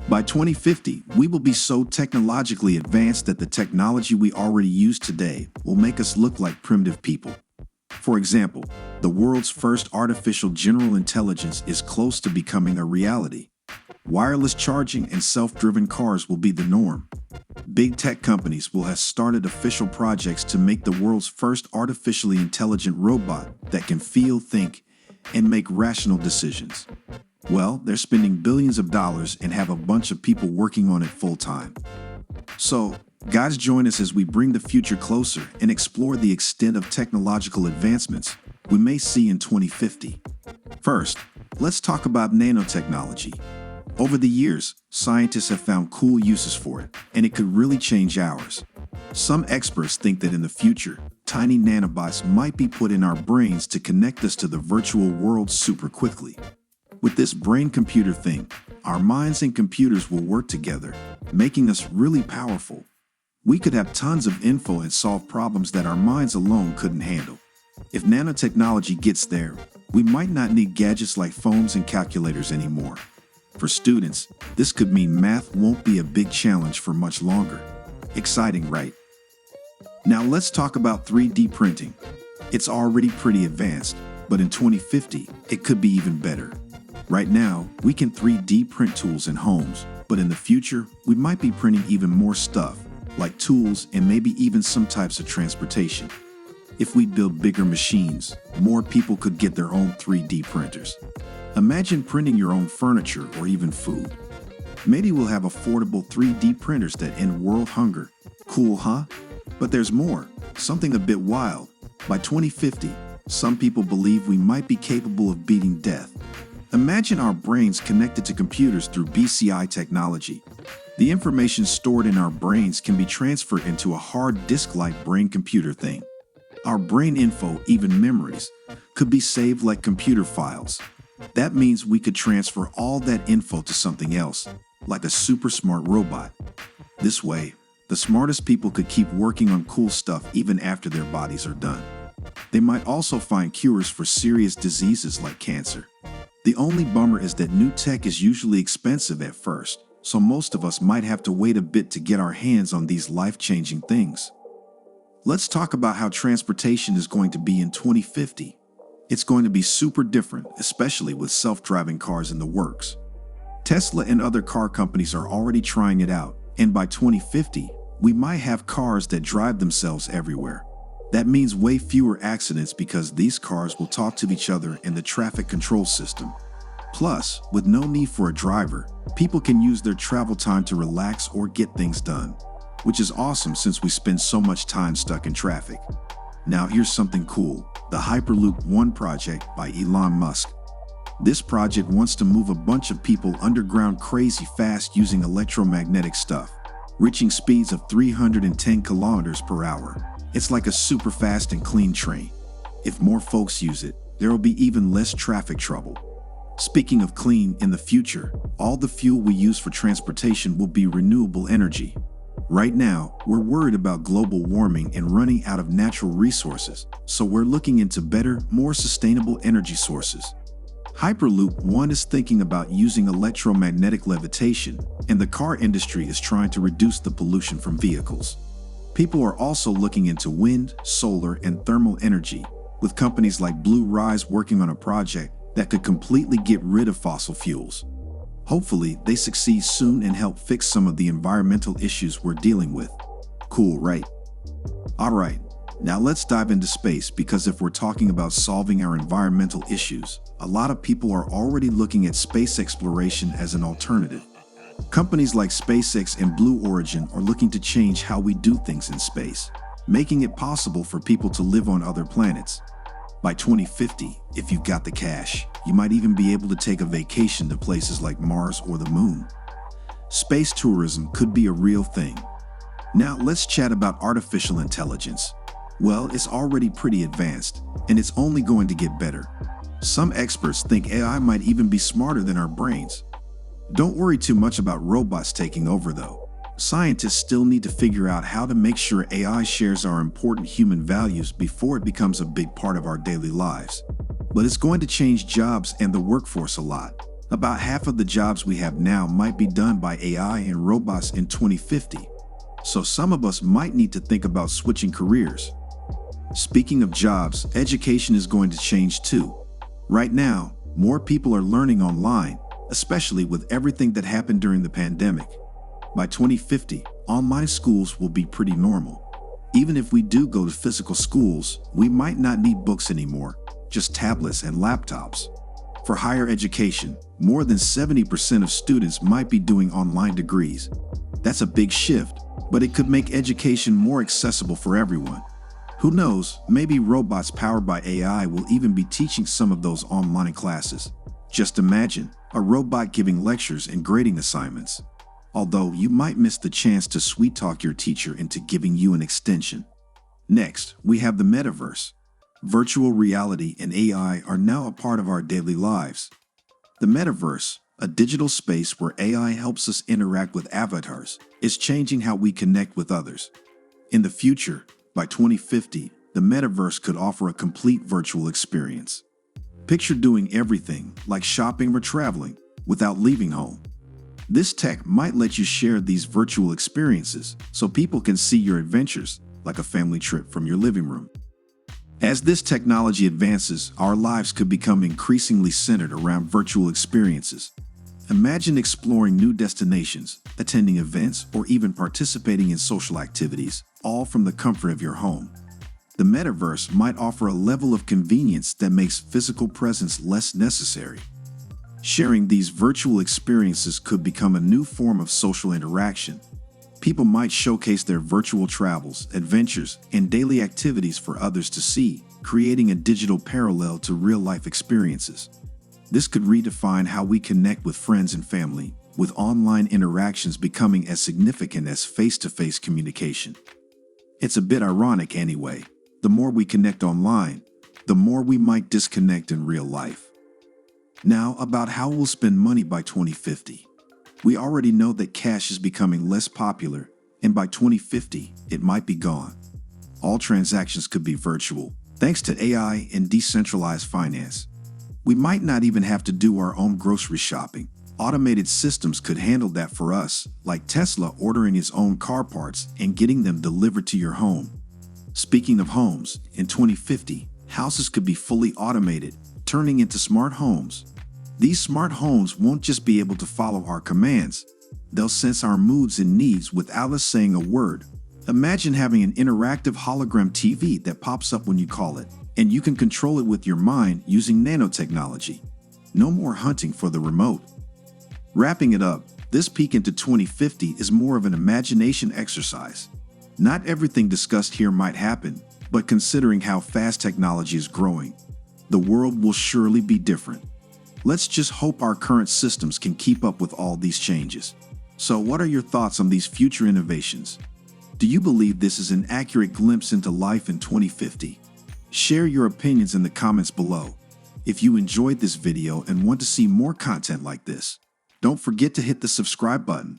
By 2050, we will be so technologically advanced that the technology we already use today will make us look like primitive people. For example, the world's first artificial general intelligence is close to becoming a reality. Wireless charging and self-driven cars will be the norm. Big tech companies will have started official projects to make the world's first artificially intelligent robot that can feel, think, and make rational decisions. Well, they're spending billions of dollars and have a bunch of people working on it full-time. So, guys, join us as we bring the future closer and explore the extent of technological advancements we may see in 2050. First, let's talk about nanotechnology. Over the years, scientists have found cool uses for it, and it could really change ours. Some experts think that in the future, tiny nanobots might be put in our brains to connect us to the virtual world super quickly. With this brain-computer thing, our minds and computers will work together, making us really powerful. We could have tons of info and solve problems that our minds alone couldn't handle. If nanotechnology gets there, we might not need gadgets like phones and calculators anymore. For students, this could mean math won't be a big challenge for much longer. Exciting, right? Now let's talk about 3D printing. It's already pretty advanced, but in 2050, it could be even better. Right now, we can 3D print tools in homes, but in the future, we might be printing even more stuff, like tools and maybe even some types of transportation. If we build bigger machines, more people could get their own 3D printers. Imagine printing your own furniture or even food. Maybe we'll have affordable 3D printers that end world hunger. Cool, huh? But there's more, something a bit wild. By 2050, some people believe we might be capable of beating death. Imagine our brains connected to computers through BCI technology. The information stored in our brains can be transferred into a hard disk-like brain-computer thing. Our brain info, even memories, could be saved like computer files. That means we could transfer all that info to something else, like a super smart robot. This way, the smartest people could keep working on cool stuff even after their bodies are done. They might also find cures for serious diseases like cancer. The only bummer is that new tech is usually expensive at first, so most of us might have to wait a bit to get our hands on these life-changing things. Let's talk about how transportation is going to be in 2050. It's going to be super different, especially with self-driving cars in the works. Tesla and other car companies are already trying it out, and by 2050, we might have cars that drive themselves everywhere. That means way fewer accidents because these cars will talk to each other in the traffic control system. Plus, with no need for a driver, people can use their travel time to relax or get things done, which is awesome since we spend so much time stuck in traffic. Now here's something cool, the Hyperloop One project by Elon Musk. This project wants to move a bunch of people underground crazy fast using electromagnetic stuff, reaching speeds of 310 kilometers per hour. It's like a super fast and clean train. If more folks use it, there will be even less traffic trouble. Speaking of clean, in the future, all the fuel we use for transportation will be renewable energy. Right now, we're worried about global warming and running out of natural resources, so we're looking into better, more sustainable energy sources. Hyperloop One is thinking about using electromagnetic levitation, and the car industry is trying to reduce the pollution from vehicles. People are also looking into wind, solar, and thermal energy, with companies like Blue Rise working on a project that could completely get rid of fossil fuels. Hopefully, they succeed soon and help fix some of the environmental issues we're dealing with. Cool, right? Alright, now let's dive into space because if we're talking about solving our environmental issues, a lot of people are already looking at space exploration as an alternative. Companies like SpaceX and Blue Origin are looking to change how we do things in space, making it possible for people to live on other planets. By 2050, if you've got the cash, you might even be able to take a vacation to places like Mars or the Moon. Space tourism could be a real thing. Now let's chat about artificial intelligence. Well, it's already pretty advanced, and it's only going to get better. Some experts think AI might even be smarter than our brains. Don't worry too much about robots taking over though. Scientists still need to figure out how to make sure AI shares our important human values before it becomes a big part of our daily lives. But it's going to change jobs and the workforce a lot. About half of the jobs we have now might be done by AI and robots in 2050, so some of us might need to think about switching careers. Speaking of jobs, education is going to change too. Right now, more people are learning online, especially with everything that happened during the pandemic. By 2050, online schools will be pretty normal. Even if we do go to physical schools, we might not need books anymore, just tablets and laptops. For higher education, more than 70% of students might be doing online degrees. That's a big shift, but it could make education more accessible for everyone. Who knows, maybe robots powered by AI will even be teaching some of those online classes. Just imagine, a robot giving lectures and grading assignments. Although you might miss the chance to sweet-talk your teacher into giving you an extension. Next, we have the metaverse. Virtual reality and AI are now a part of our daily lives. The metaverse, a digital space where AI helps us interact with avatars, is changing how we connect with others. In the future, by 2050, the metaverse could offer a complete virtual experience. Picture doing everything, like shopping or traveling, without leaving home. This tech might let you share these virtual experiences so people can see your adventures, like a family trip from your living room. As this technology advances, our lives could become increasingly centered around virtual experiences. Imagine exploring new destinations, attending events, or even participating in social activities, all from the comfort of your home. The metaverse might offer a level of convenience that makes physical presence less necessary. Sharing these virtual experiences could become a new form of social interaction. People might showcase their virtual travels, adventures, and daily activities for others to see, creating a digital parallel to real-life experiences. This could redefine how we connect with friends and family, with online interactions becoming as significant as face-to-face communication. It's a bit ironic anyway. The more we connect online, the more we might disconnect in real life. Now, about how we'll spend money by 2050. We already know that cash is becoming less popular, and by 2050, it might be gone. All transactions could be virtual, thanks to AI and decentralized finance. We might not even have to do our own grocery shopping. Automated systems could handle that for us, like Tesla ordering its own car parts and getting them delivered to your home. Speaking of homes, in 2050, houses could be fully automated, turning into smart homes. These smart homes won't just be able to follow our commands. They'll sense our moods and needs without us saying a word. Imagine having an interactive hologram TV that pops up when you call it, and you can control it with your mind using nanotechnology. No more hunting for the remote. Wrapping it up, this peek into 2050 is more of an imagination exercise. Not everything discussed here might happen, but considering how fast technology is growing, the world will surely be different. Let's just hope our current systems can keep up with all these changes. So what are your thoughts on these future innovations? Do you believe this is an accurate glimpse into life in 2050? Share your opinions in the comments below. If you enjoyed this video and want to see more content like this, don't forget to hit the subscribe button.